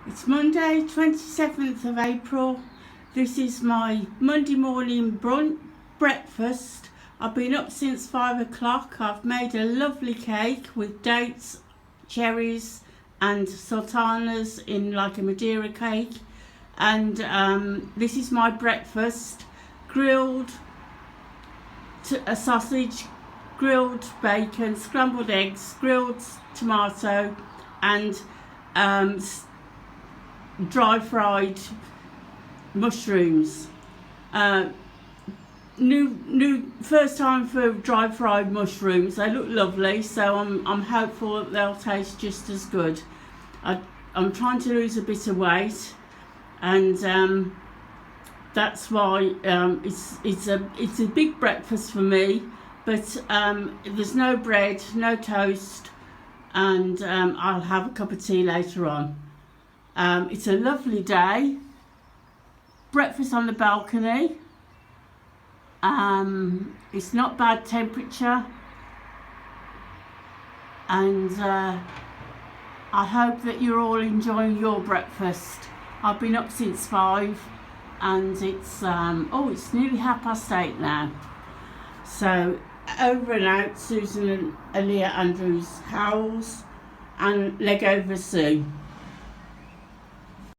It's Monday, 27th of April. This is my Monday morning breakfast. I've been up since 5 o'clock. I've made a lovely cake with dates, cherries and sultanas in like a Madeira cake. And this is my breakfast: grilled a sausage, grilled bacon, scrambled eggs, grilled tomato and dry fried mushrooms. New first time for dry fried mushrooms. They look lovely, so I'm hopeful that they'll taste just as good. I'm trying to lose a bit of weight, and that's why it's a big breakfast for me. But there's no bread, no toast, and I'll have a cup of tea later on. It's a lovely day. Breakfast on the balcony. It's not bad temperature, and I hope that you're all enjoying your breakfast. I've been up since 5, and it's it's nearly 8:30 now. So over and out, Susan-Aliya, Andrews-Howells and leg over Sue.